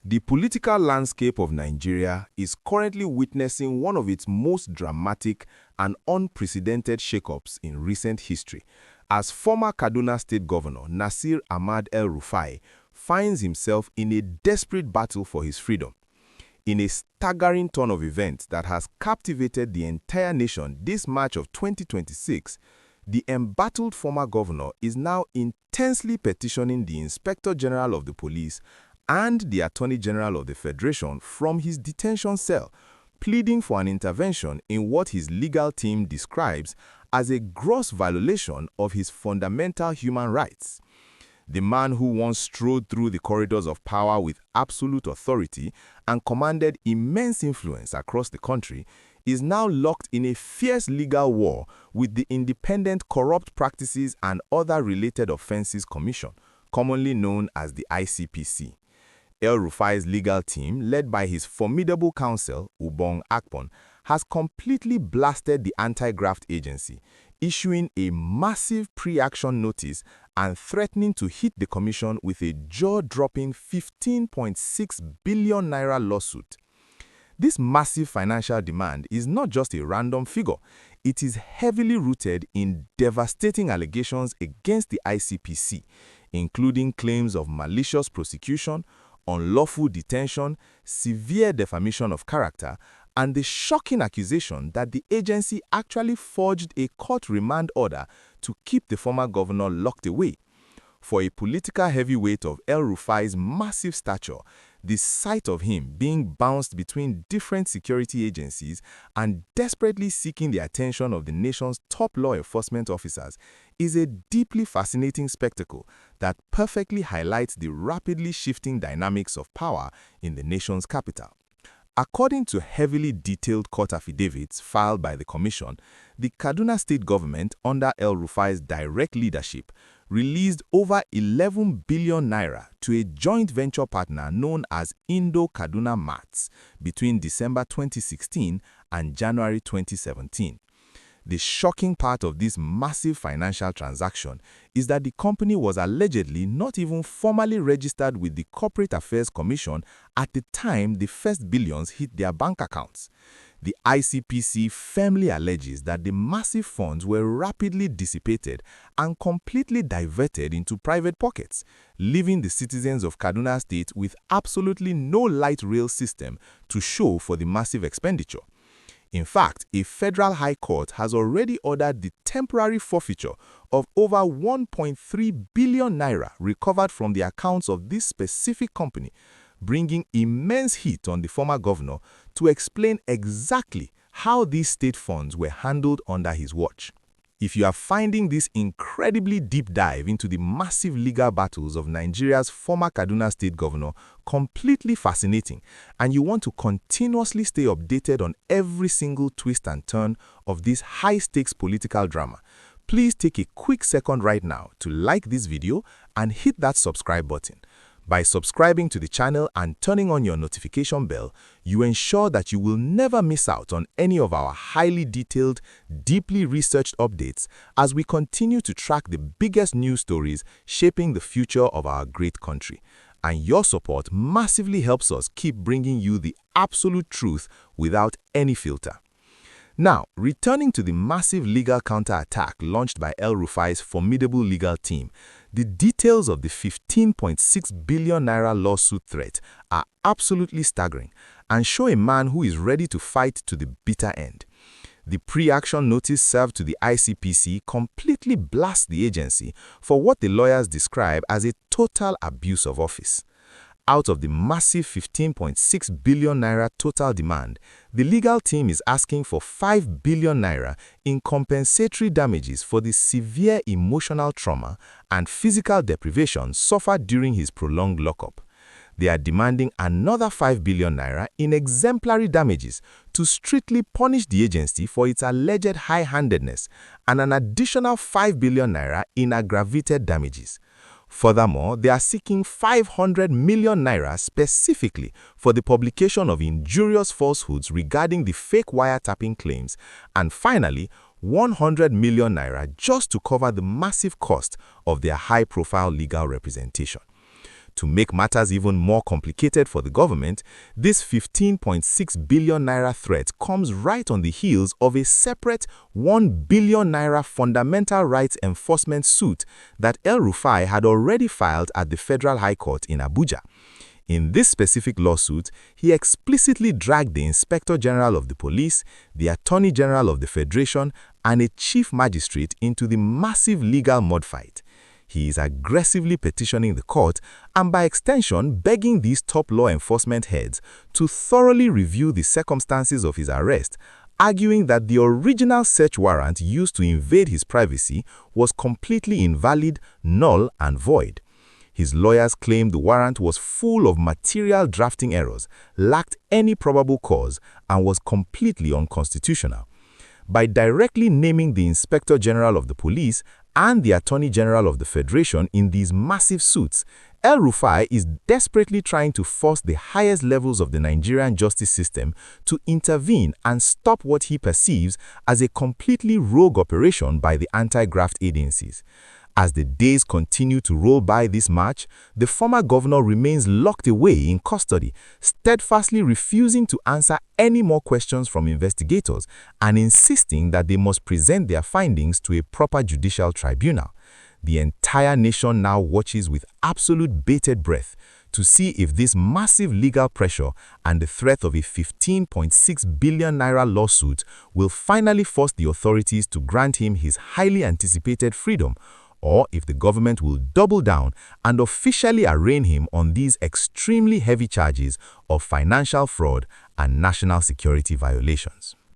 The political landscape of Nigeria is currently witnessing one of its most dramatic and unprecedented shakeups in recent history, as former Kaduna State Governor Nasir El-Rufai finds himself in a desperate battle for his freedom. In a staggering turn of events that has captivated the entire nation this March of 2026, the embattled former governor is now intensely petitioning the Inspector General of the Police and the Attorney General of the Federation from his detention cell, pleading for an intervention in what his legal team describes as a gross violation of his fundamental human rights. The man who once strode through the corridors of power with absolute authority and commanded immense influence across the country is now locked in a fierce legal war with the Independent Corrupt Practices and Other Related Offences Commission, commonly known as the ICPC. El-Rufai's legal team, led by his formidable counsel, Ubong Akpan, has completely blasted the anti-graft agency, issuing a massive pre-action notice and threatening to hit the commission with a jaw-dropping 15.6 billion naira lawsuit. This massive financial demand is not just a random figure. It is heavily rooted in devastating allegations against the ICPC, including claims of malicious prosecution, unlawful detention, severe defamation of character, and the shocking accusation that the agency actually forged a court remand order to keep the former governor locked away. For a political heavyweight of El-Rufai's massive stature, the sight of him being bounced between different security agencies and desperately seeking the attention of the nation's top law enforcement officers is a deeply fascinating spectacle that perfectly highlights the rapidly shifting dynamics of power in the nation's capital. According to heavily detailed court affidavits filed by the Commission, the Kaduna State government, under El-Rufai's direct leadership, released over 11 billion naira to a joint venture partner known as Indo-Kaduna Mats between December 2016 and January 2017. The shocking part of this massive financial transaction is that the company was allegedly not even formally registered with the Corporate Affairs Commission at the time the first billions hit their bank accounts. The ICPC firmly alleges that the massive funds were rapidly dissipated and completely diverted into private pockets, leaving the citizens of Kaduna State with absolutely no light rail system to show for the massive expenditure. In fact, a federal high court has already ordered the temporary forfeiture of over 1.3 billion naira recovered from the accounts of this specific company, bringing immense heat on the former governor to explain exactly how these state funds were handled under his watch. If you are finding this incredibly deep dive into the massive legal battles of Nigeria's former Kaduna State Governor completely fascinating, and you want to continuously stay updated on every single twist and turn of this high-stakes political drama, please take a quick second right now to like this video and hit that subscribe button. By subscribing to the channel and turning on your notification bell, you ensure that you will never miss out on any of our highly detailed, deeply researched updates as we continue to track the biggest news stories shaping the future of our great country. And your support massively helps us keep bringing you the absolute truth without any filter. Now, returning to the massive legal counterattack launched by El-Rufai's formidable legal team, the details of the 15.6 billion naira lawsuit threat are absolutely staggering and show a man who is ready to fight to the bitter end. The pre-action notice served to the ICPC completely blasts the agency for what the lawyers describe as a total abuse of office. Out of the massive 15.6 billion naira total demand, the legal team is asking for 5 billion naira in compensatory damages for the severe emotional trauma and physical deprivation suffered during his prolonged lockup. They are demanding another 5 billion naira in exemplary damages to strictly punish the agency for its alleged high-handedness and an additional 5 billion naira in aggravated damages. Furthermore, they are seeking 500 million naira specifically for the publication of injurious falsehoods regarding the fake wiretapping claims, and finally, 100 million naira just to cover the massive cost of their high-profile legal representation. To make matters even more complicated for the government, this 15.6 billion naira threat comes right on the heels of a separate 1 billion naira fundamental rights enforcement suit that El-Rufai had already filed at the Federal High Court in Abuja. In this specific lawsuit, he explicitly dragged the Inspector General of the Police, the Attorney General of the Federation, and a Chief Magistrate into the massive legal mudfight. He is aggressively petitioning the court and by extension begging these top law enforcement heads to thoroughly review the circumstances of his arrest, arguing that the original search warrant used to invade his privacy was completely invalid, null, and void. His lawyers claim the warrant was full of material drafting errors, lacked any probable cause, and was completely unconstitutional. By directly naming the Inspector General of the Police and the Attorney General of the Federation in these massive suits, El-Rufai is desperately trying to force the highest levels of the Nigerian justice system to intervene and stop what he perceives as a completely rogue operation by the anti-graft agencies. As the days continue to roll by this March, the former governor remains locked away in custody, steadfastly refusing to answer any more questions from investigators and insisting that they must present their findings to a proper judicial tribunal. The entire nation now watches with absolute bated breath to see if this massive legal pressure and the threat of a 15.6 billion naira lawsuit will finally force the authorities to grant him his highly anticipated freedom, or if the government will double down and officially arraign him on these extremely heavy charges of financial fraud and national security violations.